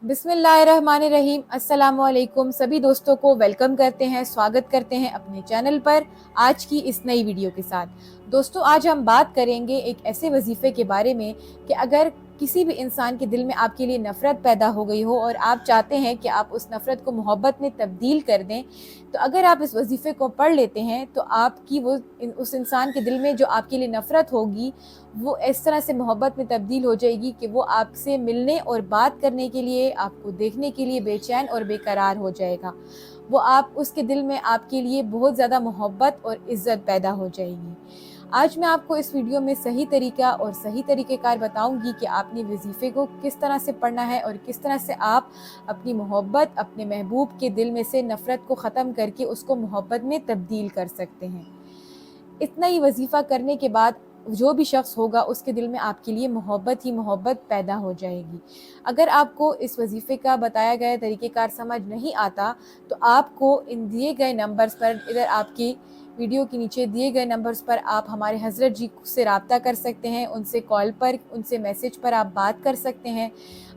बिस्मिल्लाहिर्रहमानिर्रहीम। अस्सलामुअलैकुम। सभी दोस्तों को वेलकम करते हैं, स्वागत करते हैं अपने चैनल पर आज की इस नई वीडियो के साथ। दोस्तों, आज हम बात करेंगे एक ऐसे वजीफ़े के बारे में कि अगर किसी भी इंसान के दिल में आपके लिए नफ़रत पैदा हो गई हो और आप चाहते हैं कि आप उस नफ़रत को मोहब्बत में तब्दील कर दें, तो अगर आप इस वजीफ़े को पढ़ लेते हैं तो आपकी उस इंसान के दिल में जो आपके लिए नफ़रत होगी वो इस तरह से मोहब्बत में तब्दील हो जाएगी कि वो आपसे मिलने और बात करने के लिए, आपको देखने के लिए बेचैन और बेकरार हो जाएगा। वो उसके दिल में आपके लिए बहुत ज़्यादा मोहब्बत और इज़्ज़त पैदा हो जाएगी। आज मैं आपको इस वीडियो में सही तरीका और सही तरीक़ेकार बताऊंगी कि आपने वजीफ़े को किस तरह से पढ़ना है और किस तरह से आप अपनी मोहब्बत अपने महबूब के दिल में से नफ़रत को ख़त्म करके उसको मोहब्बत में तब्दील कर सकते हैं। इतना ही वजीफ़ा करने के बाद जो भी शख्स होगा उसके दिल में आपके लिए मोहब्बत ही मोहब्बत पैदा हो जाएगी। अगर आपको इस वजीफ़े का बताया गया तरीक़ेकार समझ नहीं आता तो आपको इन दिए गए नंबर्स पर, इधर आपकी वीडियो के नीचे दिए गए नंबर्स पर आप हमारे हज़रत जी से रब्ता कर सकते हैं। उनसे कॉल पर, उनसे मैसेज पर आप बात कर सकते हैं।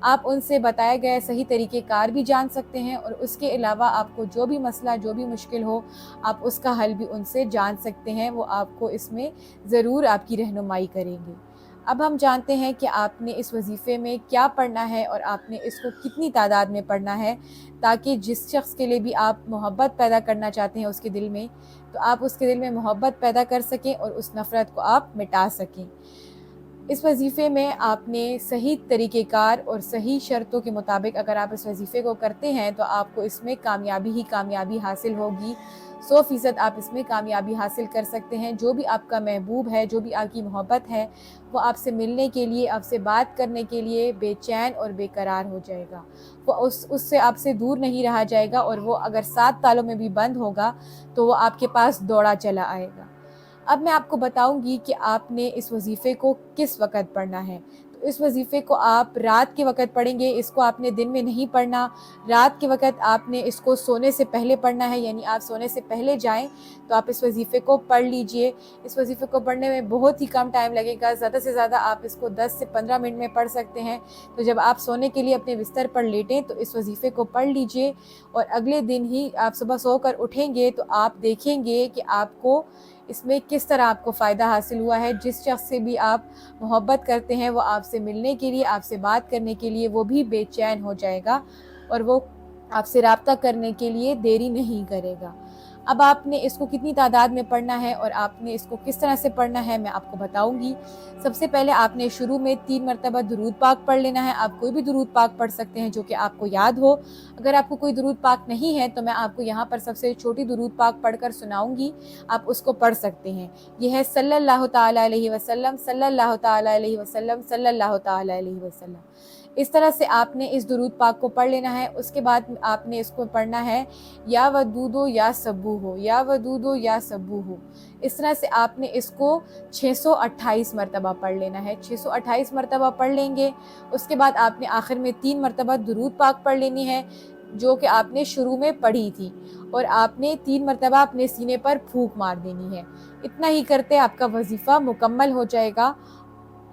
आप उनसे बताया गया सही तरीक़ेकार भी जान सकते हैं और उसके अलावा आपको जो भी मसला, जो भी मुश्किल हो, आप उसका हल भी उनसे जान सकते हैं। वो आपको इसमें ज़रूर आपकी रहनुमाई करेंगे। अब हम जानते हैं कि आपने इस वजीफ़े में क्या पढ़ना है और आपने इसको कितनी तादाद में पढ़ना है, ताकि जिस शख्स के लिए भी आप मोहब्बत पैदा करना चाहते हैं उसके दिल में, तो आप उसके दिल में मोहब्बत पैदा कर सकें और उस नफ़रत को आप मिटा सकें। इस वजीफ़े में आपने सही तरीक़ेकार और सही शर्तों के मुताबिक अगर आप इस वजीफ़े को करते हैं तो आपको इसमें कामयाबी ही कामयाबी हासिल होगी। 100% आप इसमें कामयाबी हासिल कर सकते हैं। जो भी आपका महबूब है, जो भी आपकी मोहब्बत है, वो आपसे मिलने के लिए, आपसे बात करने के लिए बेचैन और बेकरार हो जाएगा। वो उससे आपसे दूर नहीं रहा जाएगा और वो अगर 7 तालों में भी बंद होगा तो वो आपके पास दौड़ा चला आएगा। अब मैं आपको बताऊंगी कि आपने इस वजीफ़े को किस वक़्त पढ़ना है। तो इस वजीफ़े को आप रात के वक़्त पढ़ेंगे, इसको आपने दिन में नहीं पढ़ना। रात के वक़्त आपने इसको सोने से पहले पढ़ना है, यानी आप सोने से पहले जाएं तो आप इस वजीफ़े को पढ़ लीजिए। इस वजीफ़े को पढ़ने में बहुत ही कम टाइम लगेगा, ज़्यादा से ज़्यादा आप इसको 10 से 15 मिनट में पढ़ सकते हैं। तो जब आप सोने के लिए अपने बिस्तर पर लेटें तो इस वजीफ़े को पढ़ लीजिए और अगले दिन ही आप सुबह सोकर उठेंगे तो आप देखेंगे कि आपको इसमें किस तरह आपको फ़ायदा हासिल हुआ है। जिस शख्स से भी आप मोहब्बत करते हैं वो आपसे मिलने के लिए, आपसे बात करने के लिए वो भी बेचैन हो जाएगा और वो आपसे रब्ता करने के लिए देरी नहीं करेगा। अब आपने इसको कितनी तादाद में पढ़ना है और आपने इसको किस तरह से पढ़ना है मैं आपको बताऊंगी। सबसे पहले आपने शुरू में 3 मरतबा दुरूद पाक पढ़ लेना है। आप कोई भी दुरूद पाक पढ़ सकते हैं जो कि आपको याद हो। अगर आपको कोई दुरूद पाक नहीं है तो मैं आपको यहाँ पर सबसे छोटी दुरूद पाक पढ़कर सुनाऊंगी, आप उसको पढ़ सकते हैं। यह है सल्लल्लाहु ताला अलैहि वसल्लम, सल्लल्लाहु ताला अलैहि वसल्लम, सल्लल्लाहु ताला अलैहि वसल्लम। इस तरह से आपने इस दुरूद पाक को पढ़ लेना है। उसके बाद आपने इसको पढ़ना है या वदूदो या सब्बू हो, या वदूदो या सब्बू हो। इस तरह से आपने इसको 628 मरतबा पढ़ लेना है। 628 मरतबा पढ़ लेंगे। उसके बाद आपने आखिर में 3 मरतबा दुरूद पाक पढ़ लेनी है जो कि आपने शुरू में पढ़ी थी, और आपने 3 मरतबा अपने सीने पर फूंक मार देनी है। इतना ही करते आपका वजीफ़ा मुकम्मल हो जाएगा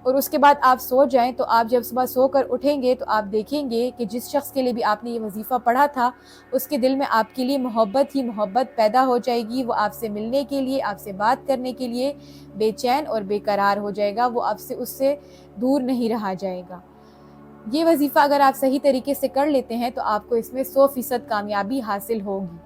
और उसके बाद आप सो जाएं। तो आप जब सुबह सोकर उठेंगे तो आप देखेंगे कि जिस शख्स के लिए भी आपने ये वजीफ़ा पढ़ा था उसके दिल में आपके लिए मोहब्बत ही मोहब्बत पैदा हो जाएगी। वो आपसे मिलने के लिए, आपसे बात करने के लिए बेचैन और बेकरार हो जाएगा। वो आपसे उससे दूर नहीं रहा जाएगा। ये वजीफ़ा अगर आप सही तरीके से कर लेते हैं तो आपको इसमें 100% कामयाबी हासिल होगी।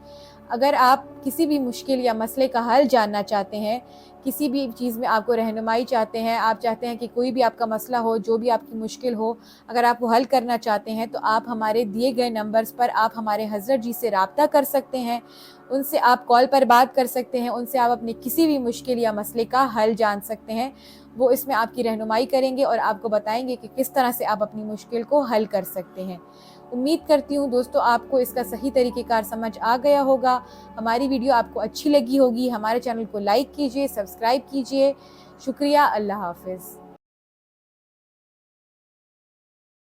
अगर आप किसी भी मुश्किल या मसले का हल जानना चाहते हैं, किसी भी चीज़ में आपको रहनुमाई चाहते हैं, आप चाहते हैं कि कोई भी आपका मसला हो, जो भी आपकी मुश्किल हो, अगर आप वो हल करना चाहते हैं तो आप हमारे दिए गए नंबर्स पर आप हमारे हज़रत जी से रब्ता कर सकते हैं। उनसे आप कॉल पर बात कर सकते हैं। उनसे आप अपने किसी भी मुश्किल या मसले का हल जान सकते हैं। वो इसमें आपकी रहनुमाई करेंगे और आपको बताएंगे कि किस तरह से आप अपनी मुश्किल को हल कर सकते हैं। उम्मीद करती हूँ दोस्तों आपको इसका सही तरीक़ेकार समझ आ गया होगा। हमारी वीडियो आपको अच्छी लगी होगी। हमारे चैनल को लाइक कीजिए, सब्सक्राइब कीजिए। शुक्रिया। अल्लाह हाफ़िज़।